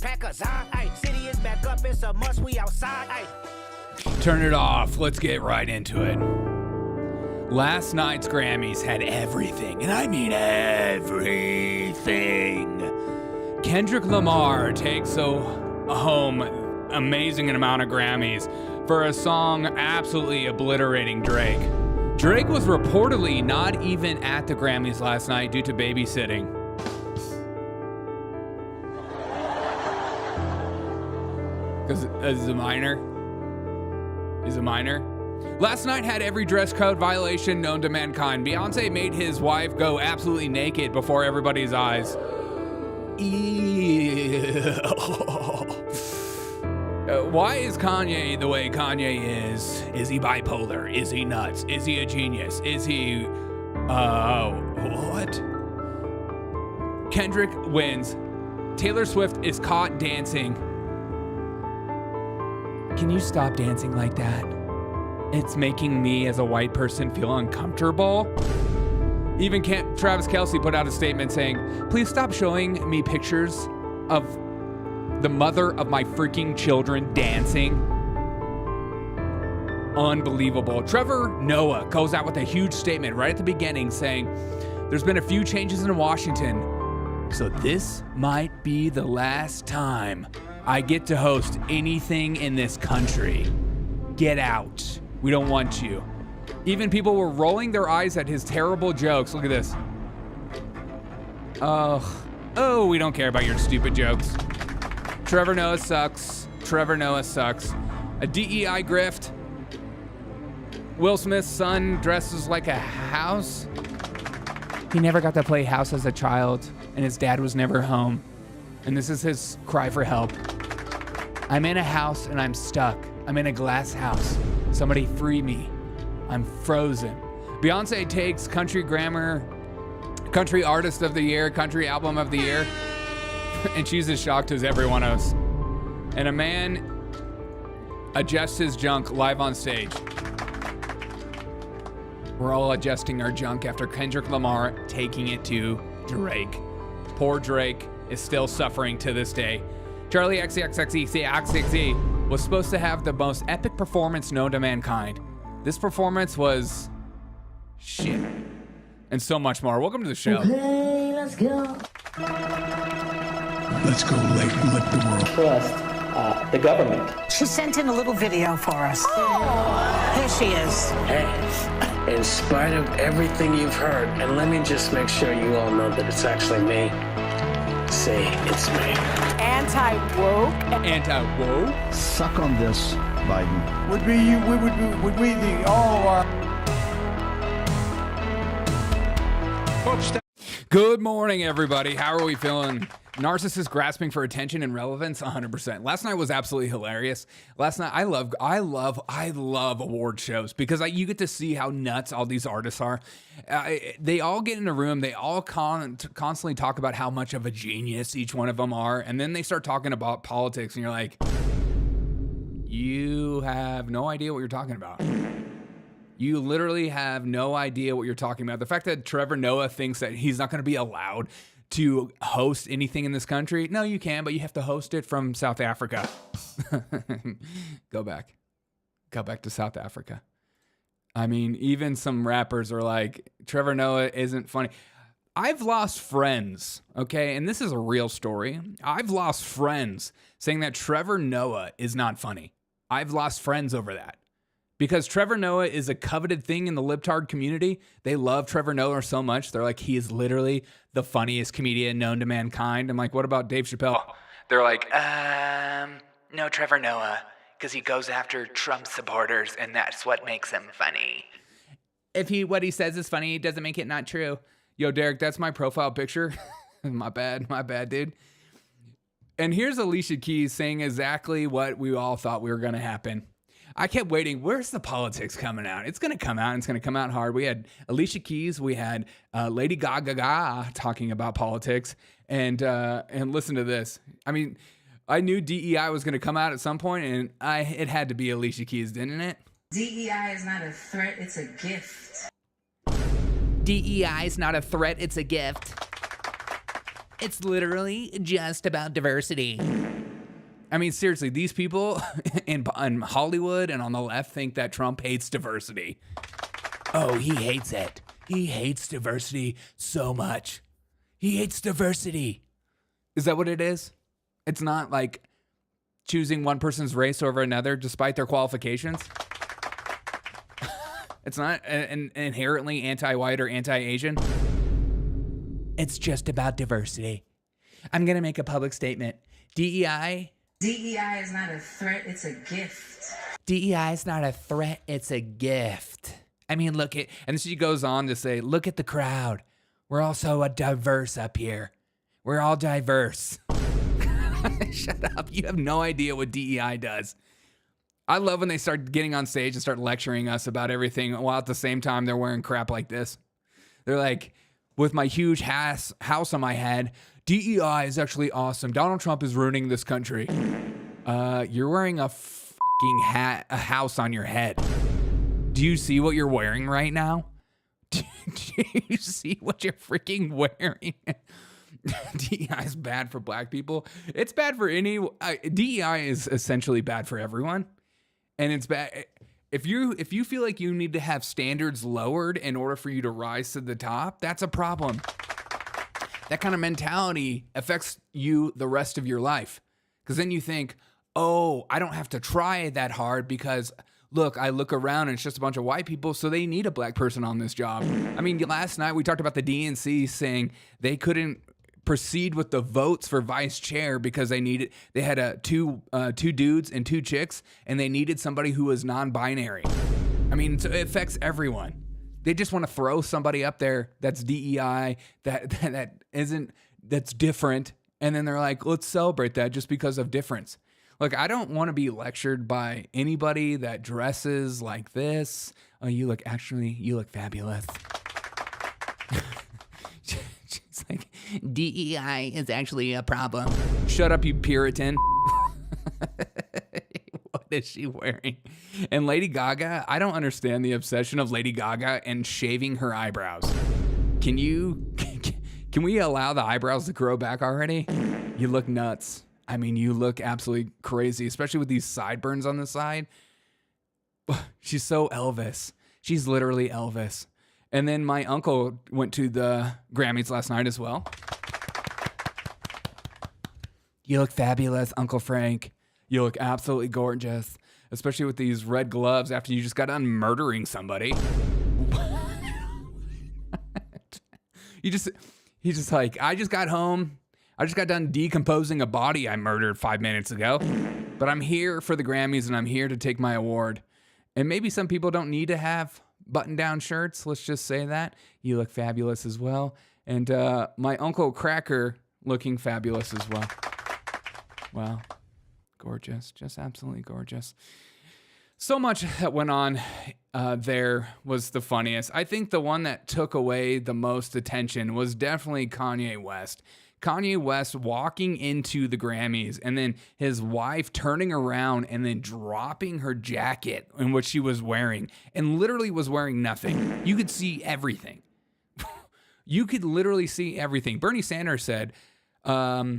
Packers on. Ay, city is back up, it's a must, we outside. Ay. Turn it off. Let's get right into it. Last night's Grammys had everything, and I mean everything. Kendrick Lamar takes home amazing amount of Grammys for a song absolutely obliterating Drake. Drake was reportedly not even at the Grammys last night due to babysitting. Because he's a minor. Last night had every dress code violation known to mankind. Beyoncé made his wife go absolutely naked before everybody's eyes. Why is Kanye the way Kanye is? Is he bipolar? Is he nuts? Is he a genius? Is he... what? Kendrick wins. Taylor Swift is caught dancing. Can you stop dancing like that? It's making me as a white person feel uncomfortable. Even Travis Kelce put out a statement saying, please stop showing me pictures of the mother of my freaking children dancing. Unbelievable. Trevor Noah goes out with a huge statement right at the beginning saying, there's been a few changes in Washington, so this might be the last time I get to host anything in this country. Get out. We don't want you. Even people were rolling their eyes at his terrible jokes. Look at this. Oh, we don't care about your stupid jokes. Trevor Noah sucks. A DEI grift. Will Smith's son dresses like a house. He never got to play house as a child, and his dad was never home. And this is his cry for help. I'm in a house and I'm stuck. I'm in a glass house. Somebody free me. I'm frozen. Beyoncé takes country artist of the year, country album of the year, and she's as shocked as every one of us. And a man adjusts his junk live on stage. We're all adjusting our junk after Kendrick Lamar taking it to Drake. Poor Drake is still suffering to this day. Charli XCX was supposed to have the most epic performance known to mankind. This performance was shit. And so much more. Welcome to the show. Okay, let's go. Let's go, let the world trust the government. She sent in a little video for us. Oh. Here she is. Hey, in spite of everything you've heard, and let me just make sure you all know that it's actually me. Say it's me. Anti-woke. suck on this, Biden. Would we the all Good morning, everybody. How are we feeling? Narcissists grasping for attention and relevance, 100%. Last night was absolutely hilarious. Last night, I love award shows because you get to see how nuts all these artists are. They all get in a room. They all constantly talk about how much of a genius each one of them are. And then they start talking about politics and you're like, you have no idea what you're talking about. You literally have no idea what you're talking about. The fact that Trevor Noah thinks that he's not going to be allowed to host anything in this country. No, you can, but you have to host it from South Africa. Go back to South Africa. I mean, even some rappers are like, Trevor Noah isn't funny. I've lost friends, okay? And this is a real story. I've lost friends saying that Trevor Noah is not funny. I've lost friends over that. Because Trevor Noah is a coveted thing in the libtard community. They love Trevor Noah so much. They're like, he is literally the funniest comedian known to mankind. I'm like, what about Dave Chappelle? They're like, no, Trevor Noah, because he goes after Trump supporters, and that's what makes him funny. If what he says is funny, it doesn't make it not true. Yo, Derek, that's my profile picture. My bad, dude. And here's Alicia Keys saying exactly what we all thought we were going to happen. I kept waiting. Where's the politics coming out? It's going to come out. It's going to come out hard. We had Alicia Keys. We had Lady Gaga talking about politics. And listen to this. I mean, I knew DEI was going to come out at some point, and it had to be Alicia Keys, didn't it? DEI is not a threat. It's a gift. DEI is not a threat. It's a gift. It's literally just about diversity. I mean, seriously, these people in Hollywood and on the left think that Trump hates diversity. Oh, he hates it. He hates diversity so much. He hates diversity. Is that what it is? It's not like choosing one person's race over another despite their qualifications. It's not an inherently anti-white or anti-Asian. It's just about diversity. I'm going to make a public statement. DEI DEI is not a threat, it's a gift. DEI is not a threat, it's a gift. I mean, look at, and she goes on to say, look at the crowd. We're all so diverse up here. We're all diverse. Shut up. You have no idea what DEI does. I love when they start getting on stage and start lecturing us about everything while at the same time they're wearing crap like this. They're like, with my huge house on my head, DEI is actually awesome. Donald Trump is ruining this country. You're wearing a fucking a house on your head. Do you see what you're wearing right now? Do you see what you're freaking wearing? DEI is bad for black people. It's bad for any. DEI is essentially bad for everyone. And it's bad if you feel like you need to have standards lowered in order for you to rise to the top. That's a problem. That kind of mentality affects you the rest of your life, because then you think, oh, I don't have to try that hard because look, I look around and it's just a bunch of white people, so they need a black person on this job. I mean, last night we talked about the DNC saying they couldn't proceed with the votes for vice chair because they had two dudes and two chicks, and they needed somebody who was non-binary. I mean, so it affects everyone. They just want to throw somebody up there that's DEI, that's different, and then they're like, let's celebrate that just because of difference. Look, I don't want to be lectured by anybody that dresses like this. Oh, you look fabulous. She's like, DEI is actually a problem. Shut up, you Puritan. What is she wearing? And Lady Gaga, I don't understand the obsession of Lady Gaga and shaving her eyebrows. Can we allow the eyebrows to grow back already? You look nuts. I mean, you look absolutely crazy, especially with these sideburns on the side. She's so Elvis. She's literally Elvis. And then my uncle went to the Grammys last night as well. You look fabulous, Uncle Frank. You look absolutely gorgeous, especially with these red gloves after you just got done murdering somebody. He's just like, I just got home. I just got done decomposing a body I murdered 5 minutes ago. But I'm here for the Grammys and I'm here to take my award. And maybe some people don't need to have button-down shirts. Let's just say that. You look fabulous as well. And my Uncle Cracker looking fabulous as well. Wow. Gorgeous. Just absolutely gorgeous. So much that went on there was the funniest. I think the one that took away the most attention was definitely Kanye West. Kanye West walking into the Grammys and then his wife turning around and then dropping her jacket in what she was wearing and literally was wearing nothing. You could see everything. You could literally see everything. Bernie Sanders said, so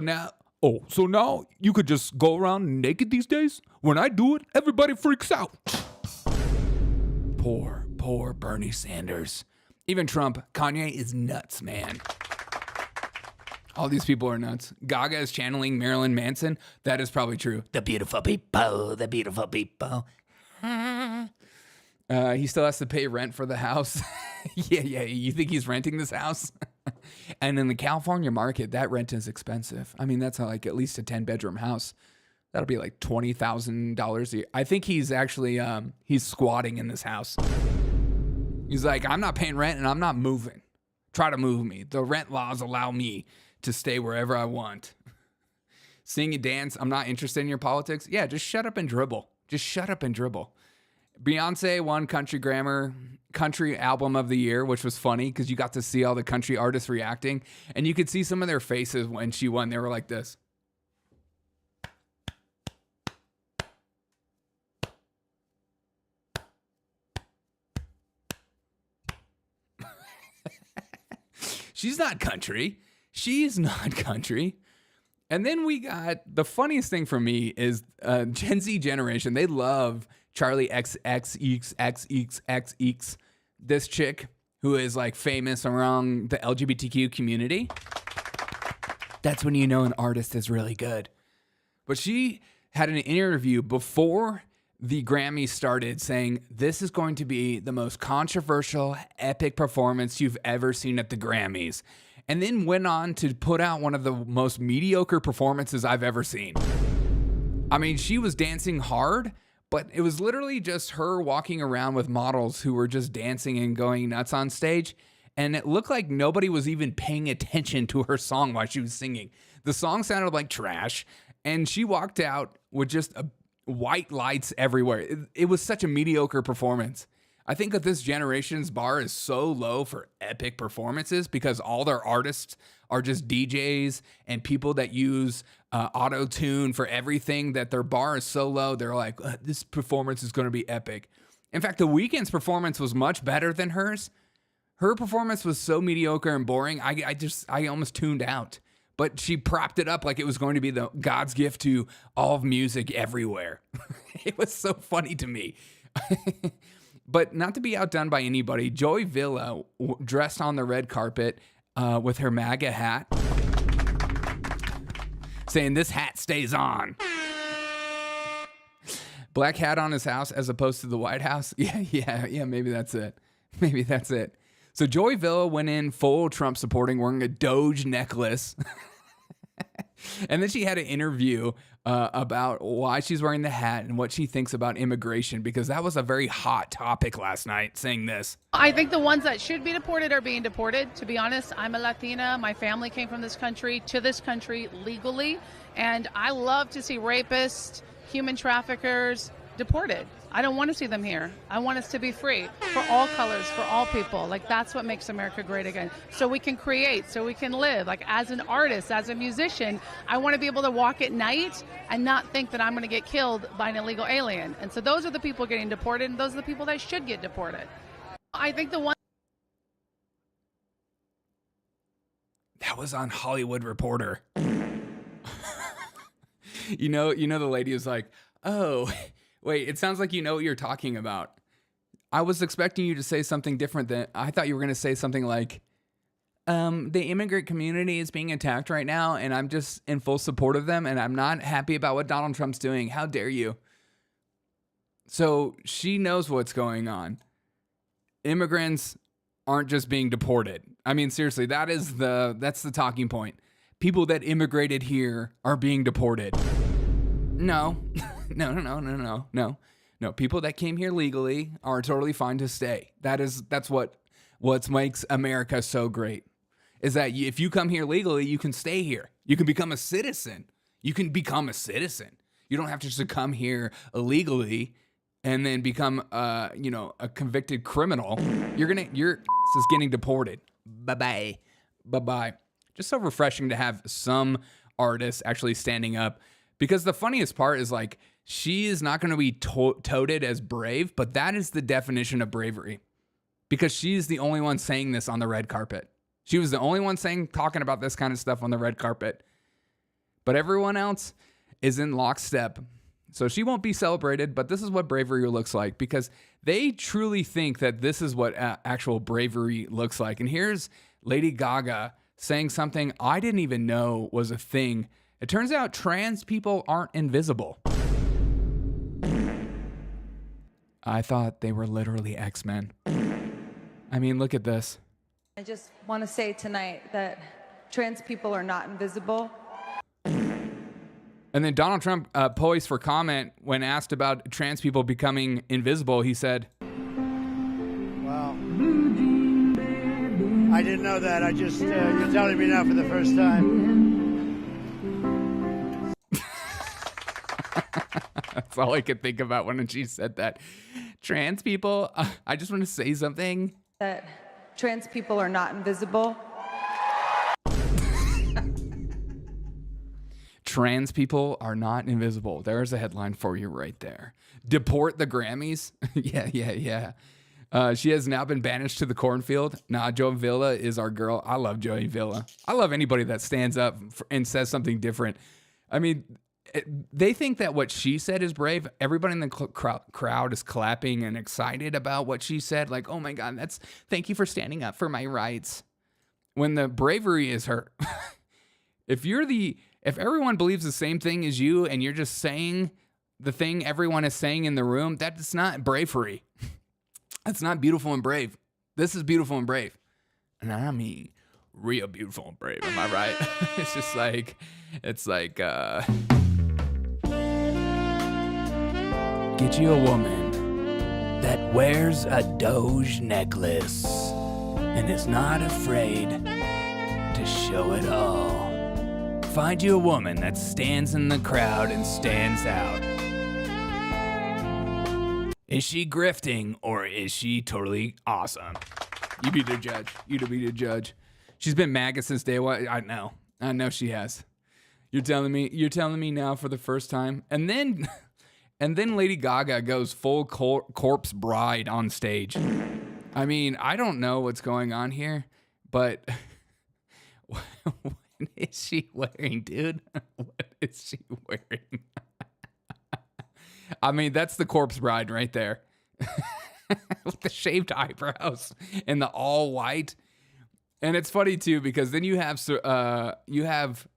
now you could just go around naked these days? When I do it, everybody freaks out. Poor Bernie Sanders. Even Trump, Kanye is nuts, man. All these people are nuts. Gaga is channeling Marilyn Manson. That is probably true. The beautiful people, the beautiful people. He still has to pay rent for the house. Yeah. You think he's renting this house? And in the California market, that rent is expensive. I mean, that's like at least a 10-bedroom house. That'll be like $20,000 a year. I think he's actually, he's squatting in this house. He's like, I'm not paying rent and I'm not moving. Try to move me. The rent laws allow me to stay wherever I want. Sing and dance. I'm not interested in your politics. Yeah, just shut up and dribble. Just shut up and dribble. Beyonce won country album of the year, which was funny because you got to see all the country artists reacting. And you could see some of their faces when she won. They were like this. She's not country. She's not country. And then we got the funniest thing for me is Gen Z generation. They love Charli XCX, this chick who is like famous around the LGBTQ community. That's when you know an artist is really good. But she had an interview before the Grammys started saying, this is going to be the most controversial, epic performance you've ever seen at the Grammys. And then went on to put out one of the most mediocre performances I've ever seen. I mean, she was dancing hard, but it was literally just her walking around with models who were just dancing and going nuts on stage. And it looked like nobody was even paying attention to her song while she was singing. The song sounded like trash. And she walked out with just white lights everywhere. It was such a mediocre performance. I think that this generation's bar is so low for epic performances because all their artists are just DJs and people that use auto-tune for everything, that their bar is so low. They're like, this performance is going to be epic. In fact, The Weeknd's performance was much better than hers. Her performance was so mediocre and boring. I almost tuned out. But she propped it up like it was going to be the God's gift to all of music everywhere. It was so funny to me. But not to be outdone by anybody, Joey Villa dressed on the red carpet with her MAGA hat, saying this hat stays on. Black hat on his house as opposed to the White House. Yeah, maybe that's it. Maybe that's it. So Joey Villa went in full Trump supporting, wearing a Doge necklace. And then she had an interview about why she's wearing the hat and what she thinks about immigration, because that was a very hot topic last night, saying this. I think the ones that should be deported are being deported. To be honest, I'm a Latina. My family came from this country to this country legally. And I love to see rapists, human traffickers deported. I don't want to see them here. I want us to be free for all colors, for all people. Like, that's what makes America great again. So we can create, so we can live. Like, as an artist, as a musician, I want to be able to walk at night and not think that I'm going to get killed by an illegal alien. And so those are the people getting deported, and those are the people that should get deported. I think the one... That was on Hollywood Reporter. You know, the lady is like, oh... Wait, it sounds like you know what you're talking about. I was expecting you to say something different than... I thought you were going to say something like, the immigrant community is being attacked right now, and I'm just in full support of them, and I'm not happy about what Donald Trump's doing. How dare you? So she knows what's going on. Immigrants aren't just being deported. I mean, seriously, that's the talking point. People that immigrated here are being deported. No. No. People that came here legally are totally fine to stay. That's what makes America so great. Is that if you come here legally, you can stay here. You can become a citizen. You don't have to just come here illegally and then become a convicted criminal. Your is getting deported. Bye bye. Just so refreshing to have some artists actually standing up. Because the funniest part is, like, she is not going to be touted as brave, but that is the definition of bravery. Because she's the only one saying this on the red carpet. She was the only one talking about this kind of stuff on the red carpet. But everyone else is in lockstep. So she won't be celebrated, but this is what bravery looks like. Because they truly think that this is what actual bravery looks like. And here's Lady Gaga saying something I didn't even know was a thing. It turns out trans people aren't invisible. I thought they were literally X-Men. I mean, look at this. I just want to say tonight that trans people are not invisible. And then Donald Trump poised for comment when asked about trans people becoming invisible. He said, Wow. I didn't know that. I just, you're telling me now for the first time. That's all I could think about when she said that. Trans people, I just want to say something. That trans people are not invisible. Trans people are not invisible. There's a headline for you right there. Deport the Grammys. Yeah. She has now been banished to the cornfield. Nah, Joey Villa is our girl. I love Joey Villa. I love anybody that stands up and says something different. I mean, they think that what she said is brave. Everybody in the crowd is clapping and excited about what she said. Like, oh my God, thank you for standing up for my rights. When the bravery is her. If everyone believes the same thing as you and you're just saying the thing everyone is saying in the room, that's not bravery. That's not beautiful and brave. This is beautiful and brave. And I mean, real beautiful and brave. Am I right? It's like, get you a woman that wears a Doge necklace and is not afraid to show it all. Find you a woman that stands in the crowd and stands out. Is she grifting or is she totally awesome? You be the judge. You to be the judge. She's been MAGA since day one. I know she has. You're telling me now for the first time. And then Lady Gaga goes full corpse bride on stage. I mean, I don't know what's going on here, but what is she wearing, dude? What is she wearing? I mean, that's the corpse bride right there. With the shaved eyebrows and the all white. And it's funny too, because then you have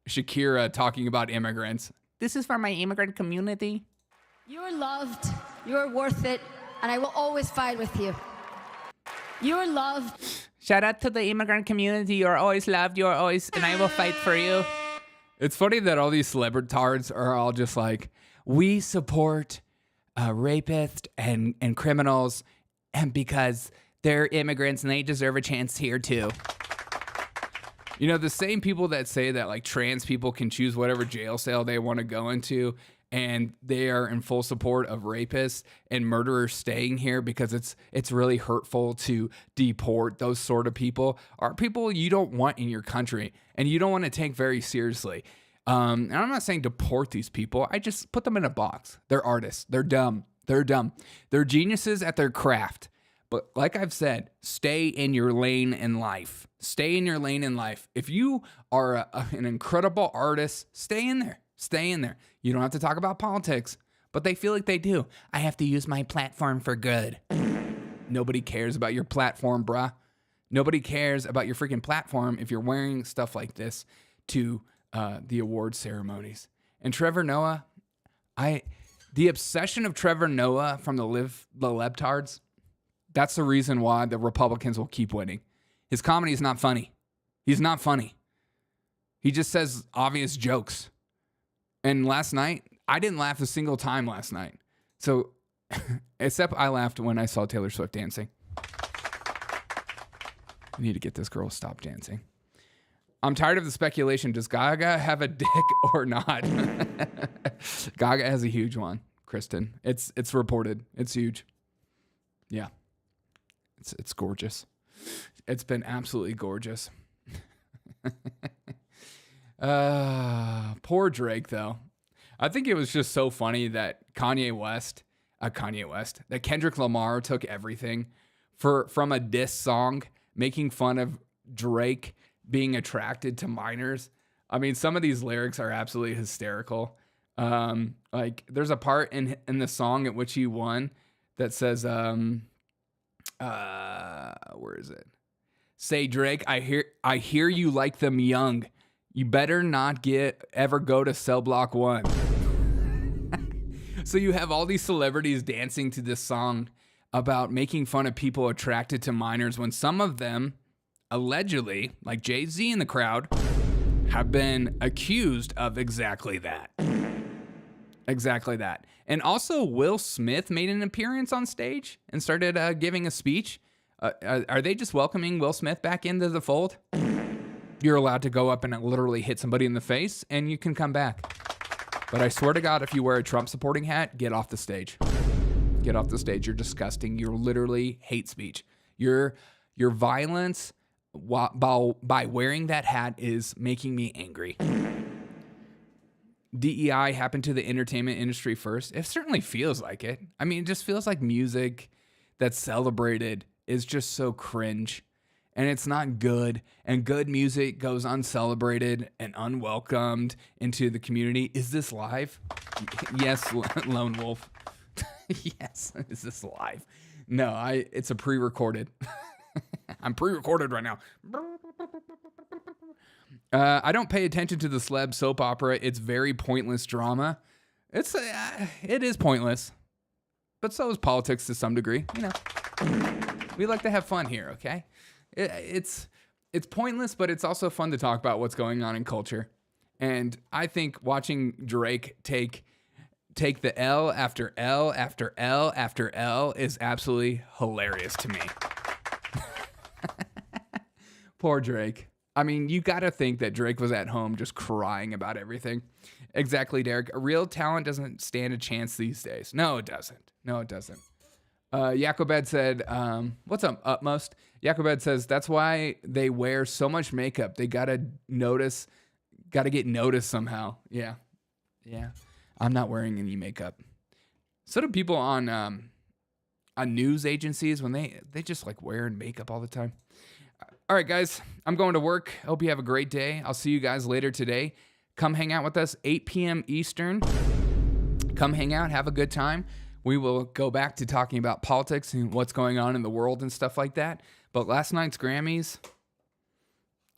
Shakira talking about immigrants. This is for my immigrant community. You're loved, you're worth it, and I will always fight with you. You're loved. Shout out to the immigrant community. You're always loved, and I will fight for you. It's funny that all these celebritards are all just like, we support rapists and criminals, and because they're immigrants and they deserve a chance here too. You know, the same people that say that like trans people can choose whatever jail cell they want to go into, and they are in full support of rapists and murderers staying here because it's really hurtful to deport those sort of people, are people you don't want in your country and you don't want to take very seriously. And I'm not saying deport these people. I just put them in a box. They're artists. They're dumb. They're geniuses at their craft. But like I've said, stay in your lane in life. Stay in your lane in life. If you are an incredible artist, stay in there. Stay in there. You don't have to talk about politics, but they feel like they do. I have to use my platform for good. Nobody cares about your platform, bruh. Nobody cares about your freaking platform if you're wearing stuff like this to the award ceremonies. And Trevor Noah, the obsession of Trevor Noah from the Lebtards, that's the reason why the Republicans will keep winning. His comedy is not funny. He's not funny. He just says obvious jokes. And last night, I didn't laugh a single time last night. So, except I laughed when I saw Taylor Swift dancing. I need to get this girl to stop dancing. I'm tired of the speculation. Does Gaga have a dick or not? Gaga has a huge one, Kristen. It's reported. It's huge. Yeah. It's gorgeous. It's been absolutely gorgeous. Poor Drake, though. I think it was just so funny that that Kendrick Lamar took everything from a diss song, making fun of Drake being attracted to minors. I mean, some of these lyrics are absolutely hysterical. Like there's a part in the song at which he won that says, where is it? Say, Drake, I hear you like them young. You better not ever go to Cell Block 1. So you have all these celebrities dancing to this song about making fun of people attracted to minors when some of them, allegedly, like Jay-Z in the crowd, have been accused of exactly that. Exactly that. And also Will Smith made an appearance on stage and started giving a speech. Are they just welcoming Will Smith back into the fold? You're allowed to go up and literally hit somebody in the face and you can come back. But I swear to God, if you wear a Trump supporting hat, get off the stage. Get off the stage. You're disgusting. You're literally hate speech. Your violence by wearing that hat is making me angry. DEI happened to the entertainment industry first. It certainly feels like it. I mean, it just feels like music. that's celebrated is just so cringe. And it's not good. And good music goes uncelebrated and unwelcomed into the community. Is this live? Yes, Lone Wolf. Yes, is this live? No, it's a pre-recorded. I'm pre-recorded right now. I don't pay attention to the celeb soap opera. It's very pointless drama. It is pointless. But so is politics to some degree. You know, we like to have fun here, okay? It's pointless, but it's also fun to talk about what's going on in culture. And I think watching Drake take the L after L after L after L is absolutely hilarious to me. Poor Drake. I mean, you got to think that Drake was at home just crying about everything. Exactly, Derek. A real talent doesn't stand a chance these days. No, it doesn't. No, it doesn't. Yakobed said, what's up, Utmost? Yakobed says, that's why they wear so much makeup. They got to get noticed somehow. Yeah. Yeah. I'm not wearing any makeup. So do people on news agencies when they just like wearing makeup all the time. All right, guys, I'm going to work. Hope you have a great day. I'll see you guys later today. Come hang out with us, 8 p.m. Eastern. Come hang out, have a good time. We will go back to talking about politics and what's going on in the world and stuff like that. But last night's Grammys,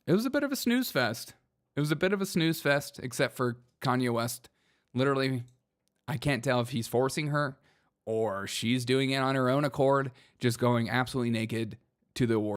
it was a bit of a snooze fest. It was a bit of a snooze fest, except for Kanye West. Literally, I can't tell if he's forcing her or she's doing it on her own accord, just going absolutely naked to the award.